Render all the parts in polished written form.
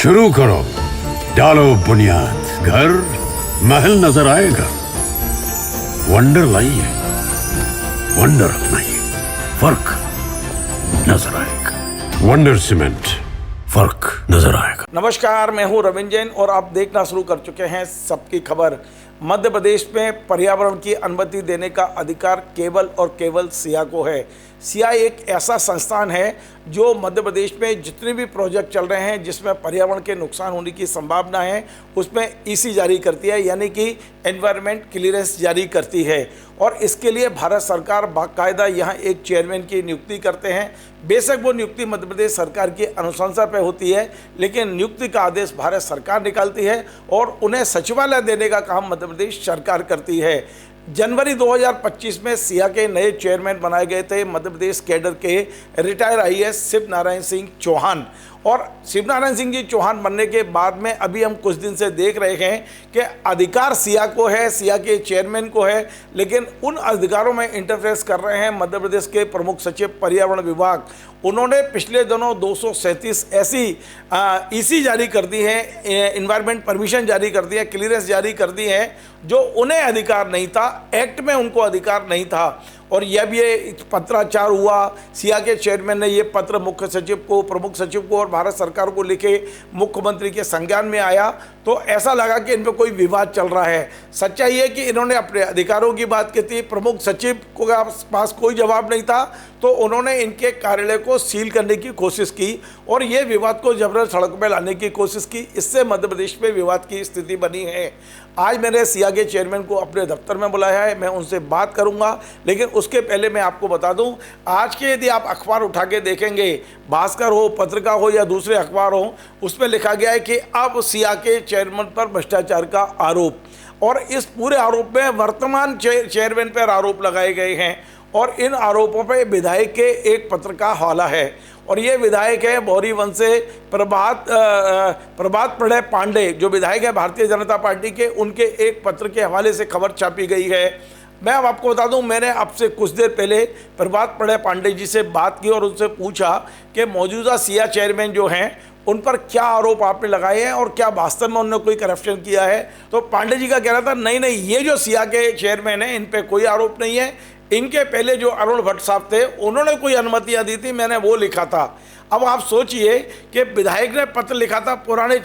शुरू करो, डालो बुनियाद, घर महल नजर आएगा। वंडर लाइए, वंडर अपनाइए, फर्क नजर आएगा। वंडर सीमेंट, फर्क नजर आएगा। नमस्कार, मैं हूं रविंद्र जैन और आप देखना शुरू कर चुके हैं सबकी खबर। मध्य प्रदेश में पर्यावरण की अनुमति देने का अधिकार केवल और केवल सिया को है। सिया एक ऐसा संस्थान है जो मध्य प्रदेश में जितने भी प्रोजेक्ट चल रहे हैं जिसमें पर्यावरण के नुकसान होने की संभावना है उसमें ईसी जारी करती है, यानी कि एनवायरनमेंट क्लियरेंस जारी करती है। और इसके लिए भारत सरकार बाकायदा यहाँ एक चेयरमैन की नियुक्ति करते हैं। बेशक वो नियुक्ति मध्य प्रदेश सरकार की अनुशंसा पर होती है, लेकिन नियुक्ति का आदेश भारत सरकार निकालती है और उन्हें सचिवालय देने का काम मध्य प्रदेश सरकार करती है। जनवरी 2025 में सिया के नए चेयरमैन बनाए गए थे मध्य प्रदेश कैडर के रिटायर आईएएस शिव नारायण सिंह चौहान। और शिव नारायण सिंह जी चौहान बनने के बाद में अभी हम कुछ दिन से देख रहे हैं कि अधिकार सिया को है, सिया के चेयरमैन को है, लेकिन उन अधिकारों में इंटरफेरेंस कर रहे हैं मध्य प्रदेश के प्रमुख सचिव पर्यावरण विभाग। उन्होंने पिछले दिनों 237 ऐसी ईसी जारी कर दी है, इन्वायरमेंट परमिशन जारी कर दी है, क्लियरेंस जारी कर दी है जो उन्हें अधिकार नहीं था, एक्ट में उनको अधिकार नहीं था। और यह भी पत्राचार हुआ, सिया के चेयरमैन ने ये पत्र मुख्य सचिव को, प्रमुख सचिव को और भारत सरकार को लिखे, मुख्यमंत्री के संज्ञान में आया तो ऐसा लगा कि इन पर कोई विवाद चल रहा है। सच्चाई है कि इन्होंने अपने अधिकारों की बात की थी, प्रमुख सचिव को पास कोई जवाब नहीं था तो उन्होंने इनके कार्यालय को सील करने की कोशिश की और ये विवाद को जबरदस्त सड़क में लाने की कोशिश की। इससे मध्य प्रदेश में विवाद की स्थिति बनी है। आज मैंने सिया के चेयरमैन को अपने दफ्तर में बुलाया है, मैं उनसे बात करूंगा, लेकिन उसके पहले मैं आपको बता दूं, आज के यदि आप अखबार उठा के देखेंगे, भास्कर हो, पत्रिका हो या दूसरे अखबार हो, उसमें लिखा गया है कि अब सिया के चेयरमैन पर भ्रष्टाचार का आरोप, और इस पूरे आरोप में वर्तमान चेयरमैन पर आरोप लगाए गए हैं। और इन आरोपों पर विधायक के एक पत्र का हवाला है और ये विधायक है बौरीवंश से प्रभात प्रणय पांडे, जो विधायक है भारतीय जनता पार्टी के, उनके एक पत्र के हवाले से खबर छापी गई है। मैं अब आपको बता दूं, मैंने आपसे कुछ देर पहले प्रभात प्रणय पांडे जी से बात की और उनसे पूछा कि मौजूदा सिया चेयरमैन जो हैं उन पर क्या आरोप आपने लगाए हैं और क्या वास्तव में उन्होंने कोई करप्शन किया है। तो पांडे जी का कहना था नहीं, ये जो सिया के चेयरमैन हैं इन पर कोई आरोप नहीं है, इनके पहले जो अरुण भट्ट साहब थे उन्होंने कोई अनुमतियां दी थी, मैंने वो लिखा था। अब आप सोचिए कि विधायक ने पत्र लिखा था पुराने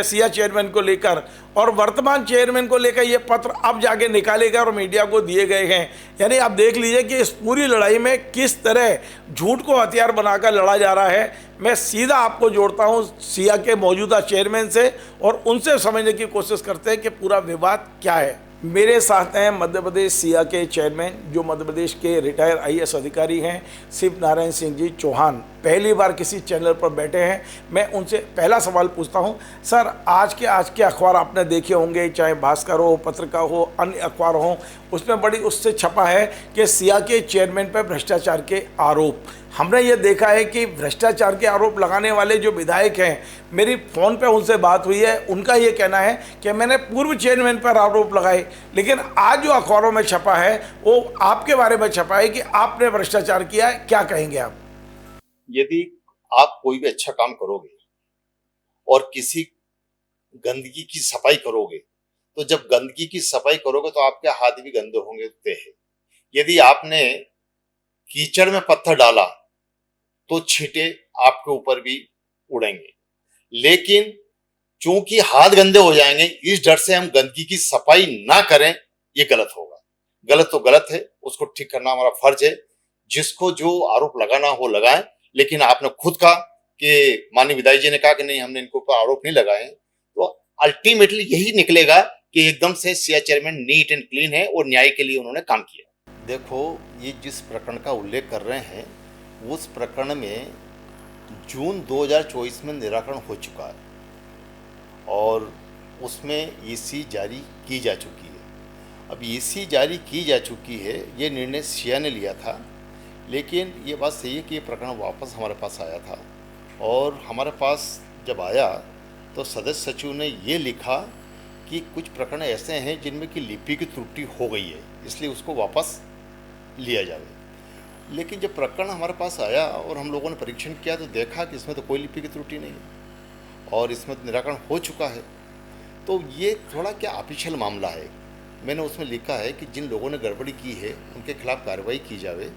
सिया चेयरमैन को लेकर और वर्तमान चेयरमैन को लेकर ये पत्र अब जाके निकाले गए और मीडिया को दिए गए हैं। यानी आप देख लीजिए कि इस पूरी लड़ाई में किस तरह झूठ को हथियार बनाकर लड़ा जा रहा है। मैं सीधा आपको जोड़ता हूँ सिया के मौजूदा चेयरमैन से और उनसे समझने की कोशिश करते हैं कि पूरा विवाद क्या है। मेरे साथ हैं मध्य प्रदेश सिया के चेयरमैन, जो मध्य प्रदेश के रिटायर आईएएस अधिकारी हैं, शिव नारायण सिंह जी चौहान। पहली बार किसी चैनल पर बैठे हैं। मैं उनसे पहला सवाल पूछता हूं, सर आज के अखबार आपने देखे होंगे, चाहे भास्कर हो, पत्रिका हो, अन्य अखबार हो, उसमें बड़ी उससे छपा है कि सिया के चेयरमैन पर भ्रष्टाचार के आरोप। हमने ये देखा है कि भ्रष्टाचार के आरोप लगाने वाले जो विधायक हैं, मेरी फ़ोन पे उनसे बात हुई है, उनका ये कहना है कि मैंने पूर्व चेयरमैन पर आरोप लगाए, लेकिन आज जो अखबारों में छपा है वो आपके बारे में छपा है कि आपने भ्रष्टाचार किया है। क्या कहेंगे आप? यदि आप कोई भी अच्छा काम करोगे और किसी गंदगी की सफाई करोगे, तो जब गंदगी की सफाई करोगे तो आपके हाथ भी गंदे होंगे। यदि आपने कीचड़ में पत्थर डाला तो छींटे आपके ऊपर भी उड़ेंगे, लेकिन चूंकि हाथ गंदे हो जाएंगे इस डर से हम गंदगी की सफाई ना करें, ये गलत होगा। गलत तो गलत है, उसको ठीक करना हमारा फर्ज है। जिसको जो आरोप लगाना हो लगाए, लेकिन आपने खुद कहा कि माननीय विधायक जी ने कहा कि नहीं हमने इनको ऊपर आरोप नहीं लगाए, तो अल्टीमेटली यही निकलेगा कि एकदम से Siya chairman neat and clean है और न्याय के लिए उन्होंने काम किया। देखो, ये जिस प्रकरण का उल्लेख कर रहे हैं उस प्रकरण में जून 2024 में निराकरण हो चुका है और उसमें ईसी जारी की जा चुकी है। अब ईसी जारी की जा चुकी है, ये निर्णय सिया ने लिया था, लेकिन ये बात सही है कि ये प्रकरण वापस हमारे पास आया था और हमारे पास जब आया तो सदस्य सचिव ने ये लिखा कि कुछ प्रकरण ऐसे हैं जिनमें कि लिपि की त्रुटि हो गई है, इसलिए उसको वापस लिया जाए। लेकिन जब प्रकरण हमारे पास आया और हम लोगों ने परीक्षण किया तो देखा कि इसमें तो कोई लिपि की त्रुटि नहीं है और इसमें निराकरण हो चुका है। तो ये थोड़ा क्या ऑफिशियल मामला है। मैंने उसमें लिखा है कि जिन लोगों ने गड़बड़ी की है उनके खिलाफ कार्रवाई की जाए।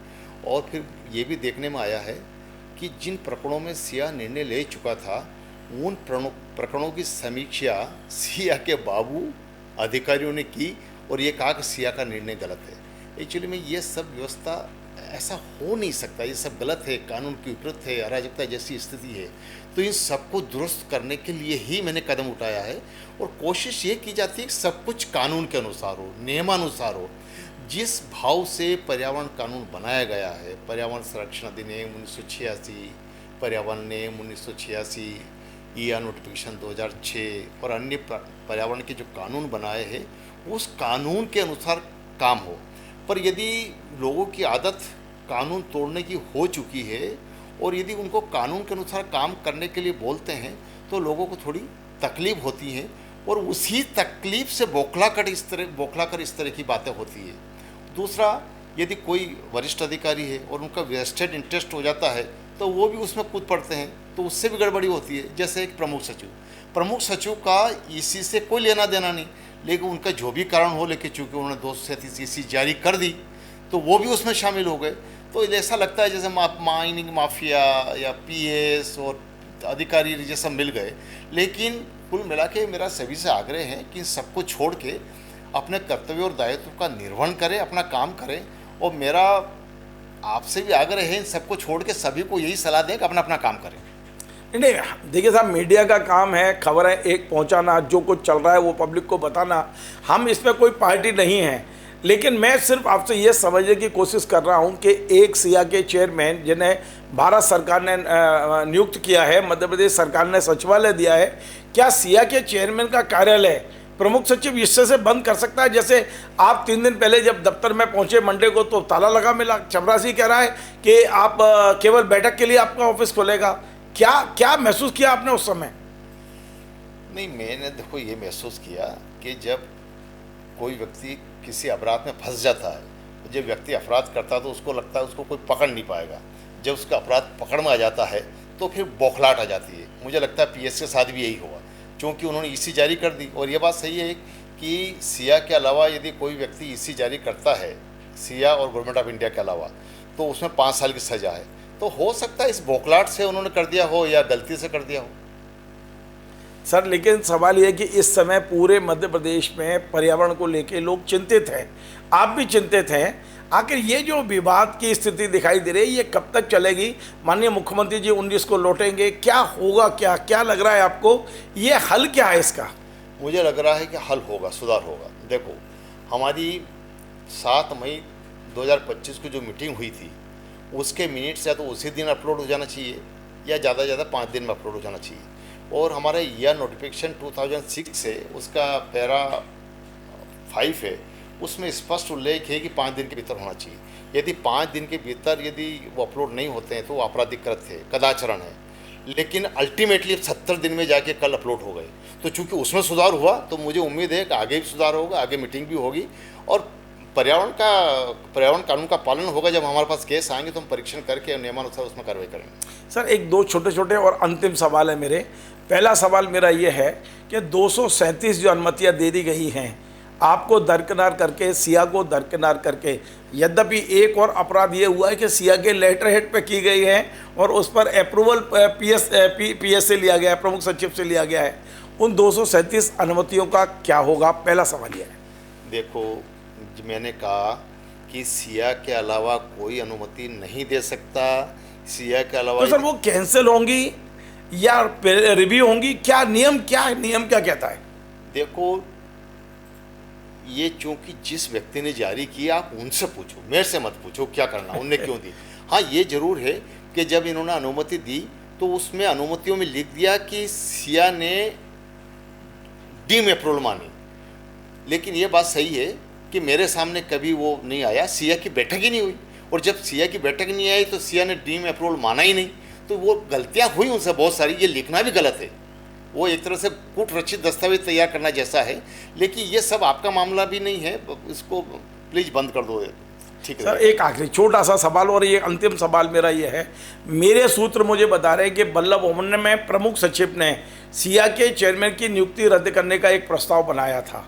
और फिर ये भी देखने में आया है कि जिन प्रकरणों में सिया निर्णय ले चुका था उन प्रकरणों की समीक्षा सिया के बाबू अधिकारियों ने की और ये कहा कि सिया का निर्णय गलत है। एक्चुअली में ये सब व्यवस्था ऐसा हो नहीं सकता, ये सब गलत है, कानून के विपरीत है, अराजकता जैसी स्थिति है। तो इन सबको दुरुस्त करने के लिए ही मैंने कदम उठाया है और कोशिश ये की जाती है कि सब कुछ कानून के अनुसार हो, नियमानुसार हो। जिस भाव से पर्यावरण कानून बनाया गया है, पर्यावरण संरक्षण अधिनियम 1986, पर्यावरण नियम 1986, ईआ नोटिफिकेशन 2006 और अन्य पर्यावरण के जो कानून बनाए हैं उस कानून के अनुसार काम हो। पर यदि लोगों की आदत कानून तोड़ने की हो चुकी है और यदि उनको कानून के अनुसार काम करने के लिए बोलते हैं तो लोगों को थोड़ी तकलीफ होती है और उसी तकलीफ से बौखलाकर इस तरह की बातें होती है। दूसरा, यदि कोई वरिष्ठ अधिकारी है और उनका वेस्टेड इंटरेस्ट हो जाता है तो वो भी उसमें कूद पड़ते हैं, तो उससे भी गड़बड़ी होती है। जैसे एक प्रमुख सचिव का इसी से कोई लेना देना नहीं, लेकिन उनका जो भी कारण हो, लेकिन चूँकि उन्होंने 237 ईसी जारी कर दी तो वो भी उसमें शामिल हो गए। तो ऐसा लगता है जैसे माइनिंग माफिया या पीएस और अधिकारी जैसा मिल गए। लेकिन कुल मिला के मेरा सभी से आग्रह है कि सबको छोड़ के अपने कर्तव्य और दायित्व का निर्वहन करें, अपना काम करें। और मेरा आपसे भी आग्रह है इन सबको छोड़ के सभी को यही सलाह दें कि अपना अपना काम करें। नहीं, देखिए साहब, मीडिया का काम है खबरें एक पहुंचाना, जो कुछ चल रहा है वो पब्लिक को बताना। हम इसमें कोई पार्टी नहीं है, लेकिन मैं सिर्फ आपसे ये समझने की कोशिश कर रहा हूं कि एक सिया के चेयरमैन जिन्हें भारत सरकार ने नियुक्त किया है, मध्य प्रदेश सरकार ने सचिवालय दिया है, क्या सिया के चेयरमैन का कार्यालय प्रमुख सचिव हिस्से से बंद कर सकता है? जैसे आप 3 दिन पहले जब दफ्तर में पहुंचे मंडे को तो ताला लगा मिला, चपरासी कह रहा है कि आप केवल बैठक के लिए आपका ऑफिस खोलेगा। क्या महसूस किया आपने उस समय? नहीं, मैंने देखो ये महसूस किया कि जब कोई व्यक्ति किसी अपराध में फंस जाता है, जब व्यक्ति अपराध करता है तो उसको लगता है उसको कोई पकड़ नहीं पाएगा। जब उसका अपराध पकड़ में आ जाता है तो फिर बौखलाहट आ जाती है। मुझे लगता है पीएस के साथ भी यही हुआ, क्योंकि उन्होंने ईसी जारी कर दी। और ये बात सही है कि सिया के अलावा यदि कोई व्यक्ति ईसी जारी करता है, सिया और गवर्नमेंट ऑफ इंडिया के अलावा, तो उसमें 5 साल की सज़ा है। तो हो सकता है इस बौखलाहट से उन्होंने कर दिया हो या गलती से कर दिया हो। सर, लेकिन सवाल यह है कि इस समय पूरे मध्य प्रदेश में पर्यावरण को लेकर लोग चिंतित हैं, आप भी चिंतित हैं। आखिर ये जो विवाद की स्थिति दिखाई दे रही है, ये कब तक चलेगी? माननीय मुख्यमंत्री जी 19 को लौटेंगे, क्या होगा? क्या लग रहा है आपको? ये हल क्या है इसका? मुझे लग रहा है कि हल होगा, सुधार होगा। देखो, हमारी 7 मई 2025 को जो मीटिंग हुई थी उसके मिनट्स या तो उसी दिन अपलोड हो जाना चाहिए या ज़्यादा से ज़्यादा 5 दिन में अपलोड हो जाना चाहिए। और हमारे ईआर नोटिफिकेशन 2006 से उसका पैरा 5 है, उसमें स्पष्ट उल्लेख है कि 5 दिन के भीतर होना चाहिए। यदि 5 दिन के भीतर यदि वो अपलोड नहीं होते हैं तो वो आपराधिक कृत्य है, कदाचरण है। लेकिन अल्टीमेटली 70 दिन में जाके कल अपलोड हो गए। तो चूंकि उसमें सुधार हुआ तो मुझे उम्मीद है कि आगे भी सुधार होगा, आगे मीटिंग भी होगी और पर्यावरण कानून का पालन होगा। जब हमारे पास केस आएंगे तो हम परीक्षण करके नियमानुसार उसमें कार्रवाई करेंगे। सर, 1-2 छोटे और अंतिम सवाल है मेरे। पहला सवाल मेरा ये है कि 237 जो अनुमतियाँ दे दी गई हैं, आपको दरकिनार करके, सिया को दरकिनार करके, यद्यपि एक और अपराध ये हुआ है कि सिया के लेटर हेड पे की गई है और उस पर अप्रूवल पीएस से लिया गया है, प्रमुख सचिव से लिया गया है। उन 237 अनुमतियों का क्या होगा? पहला सवाल ये है। देखो, मैंने कहा कि सिया के अलावा कोई अनुमति नहीं दे सकता। सिया के अलावा तो सर वो कैंसिल होंगी या रिव्यू होंगी? क्या नियम क्या कहता है? देखो, ये चूंकि जिस व्यक्ति ने जारी किया आप उनसे पूछो, मेरे से मत पूछो क्या करना, उनने क्यों दी। हाँ, ये जरूर है कि जब इन्होंने अनुमति दी तो उसमें अनुमतियों में लिख दिया कि सिया ने डीम अप्रूवल मानी। लेकिन ये बात सही है कि मेरे सामने कभी वो नहीं आया, सिया की बैठक ही नहीं हुई। और जब सिया की बैठक नहीं आई तो सिया ने डीम अप्रूवल माना ही नहीं। तो वो गलतियाँ हुई उनसे बहुत सारी। ये लिखना भी गलत है, वो एक तरह से कूट रचित दस्तावेज तैयार करना जैसा है। लेकिन ये सब आपका मामला भी नहीं है, इसको प्लीज़ बंद कर दो। ठीक है सर, एक आखिरी छोटा सा सवाल और ये अंतिम सवाल मेरा ये है। मेरे सूत्र मुझे बता रहे हैं कि बल्लभ भवन में प्रमुख सचिव ने सिया के चेयरमैन की नियुक्ति रद्द करने का एक प्रस्ताव बनाया था।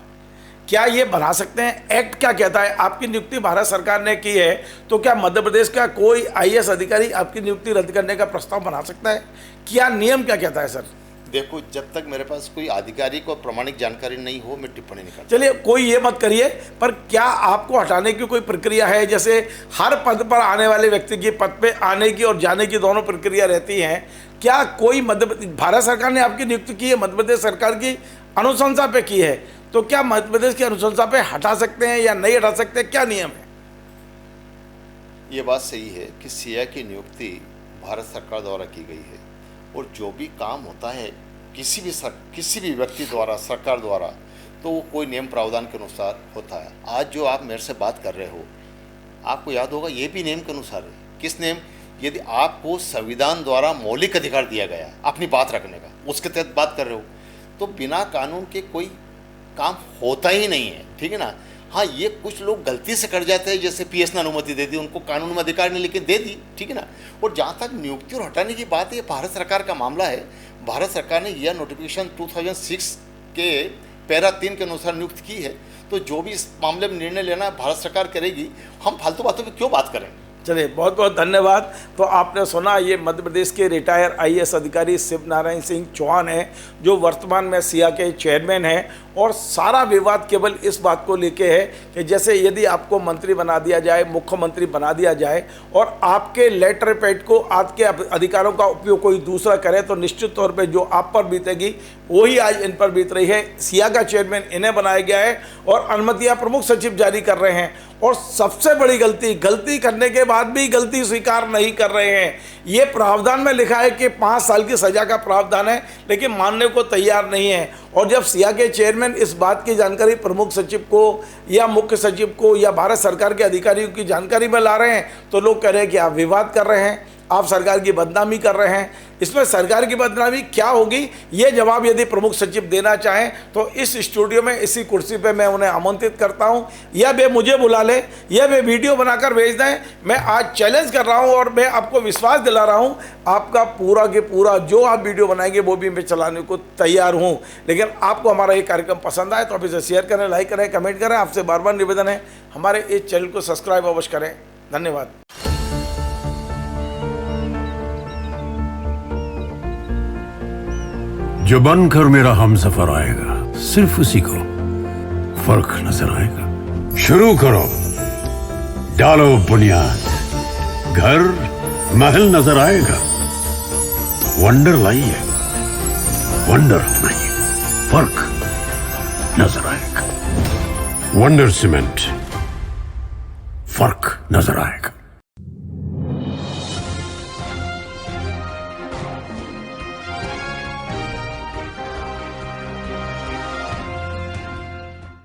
क्या ये बना सकते हैं? एक्ट क्या कहता है? आपकी नियुक्ति भारत सरकार ने की है, तो क्या मध्य प्रदेश का कोई आईएएस अधिकारी आपकी नियुक्ति रद्द करने का प्रस्ताव बना सकता है? क्या नियम क्या कहता है सर? देखो, जब तक मेरे पास कोई आधिकारिक और प्रमाणिक जानकारी नहीं हो, मैं टिप्पणी नहीं करता। चलिए, कोई ये मत करिए, पर क्या आपको हटाने की कोई प्रक्रिया है? जैसे हर पद पर आने वाले व्यक्ति की पद पे आने की और जाने की दोनों प्रक्रिया रहती हैं। क्या कोई भारत सरकार ने आपकी नियुक्ति की है, मध्य प्रदेश सरकार की अनुशंसा पे की है, तो क्या मध्य प्रदेश की अनुशंसा पे हटा सकते हैं या नहीं हटा सकते? क्या नियम है? ये बात सही है कि सिया की नियुक्ति भारत सरकार द्वारा की गई है, और जो भी काम होता है किसी भी व्यक्ति द्वारा, सरकार द्वारा, तो वो कोई नियम प्रावधान के अनुसार होता है। आज जो आप मेरे से बात कर रहे हो, आपको याद होगा, ये भी नियम के अनुसार है। किस नियम? यदि आपको संविधान द्वारा मौलिक अधिकार दिया गया अपनी बात रखने का, उसके तहत बात कर रहे हो, तो बिना कानून के कोई काम होता ही नहीं है, ठीक है ना। हाँ, ये कुछ लोग गलती से कर जाते हैं, जैसे पीएस ने अनुमति दे दी, उनको कानून में अधिकार नहीं, लेकिन दे दी, ठीक है ना। और जहाँ तक नियुक्ति और हटाने की बात है, ये भारत सरकार का मामला है। भारत सरकार ने यह नोटिफिकेशन 2006 के पैरा 3 के अनुसार नियुक्त की है, तो जो भी इस मामले में निर्णय लेना भारत सरकार करेगी। हम फालतू बातों पर क्यों बात करें? चलिए, बहुत बहुत धन्यवाद। तो आपने सुना, ये मध्य प्रदेश के रिटायर आईएएस अधिकारी शिव नारायण सिंह चौहान हैं, जो वर्तमान में सिया के चेयरमैन हैं। और सारा विवाद केवल इस बात को लेके है कि जैसे यदि आपको मंत्री बना दिया जाए, मुख्यमंत्री बना दिया जाए, और आपके लेटर पैड को, आपके अधिकारों का उपयोग कोई दूसरा करे, तो निश्चित तौर पे जो आप पर बीतेगी वही आज इन पर बीत रही है। सिया का चेयरमैन इन्हें बनाया गया है और अनुमतियां प्रमुख सचिव जारी कर रहे हैं। और सबसे बड़ी गलती करने के बाद भी गलती स्वीकार नहीं कर रहे हैं। ये प्रावधान में लिखा है कि 5 साल की सजा का प्रावधान है, लेकिन मानने को तैयार नहीं है। और जब सिया के चेयरमैन इस बात की जानकारी प्रमुख सचिव को या मुख्य सचिव को या भारत सरकार के अधिकारियों की जानकारी में ला रहे हैं, तो लोग कह रहे हैं कि आप विवाद कर रहे हैं, आप सरकार की बदनामी कर रहे हैं। इसमें सरकार की बदनामी क्या होगी, ये जवाब यदि प्रमुख सचिव देना चाहें तो इस स्टूडियो में, इसी कुर्सी पे मैं उन्हें आमंत्रित करता हूं, या वे मुझे बुला लें या वे वीडियो बनाकर भेज दें। मैं आज चैलेंज कर रहा हूं और मैं आपको विश्वास दिला रहा हूं, आपका पूरा के पूरा जो आप वीडियो बनाएंगे वो भी मैं चलाने को तैयार हूं। लेकिन आपको हमारा ये कार्यक्रम पसंद आए तो आप इसे शेयर करें, लाइक करें, कमेंट करें। आपसे बार बार निवेदन है, हमारे इस चैनल को सब्सक्राइब अवश्य करें। धन्यवाद। जो बनकर मेरा हमसफर आएगा, सिर्फ उसी को फर्क नजर आएगा। शुरू करो, डालो बुनियाद, घर महल नजर आएगा। वंडर लाइए, वंडर अपनाइए, फर्क नजर आएगा। वंडर सीमेंट, फर्क नजर आएगा।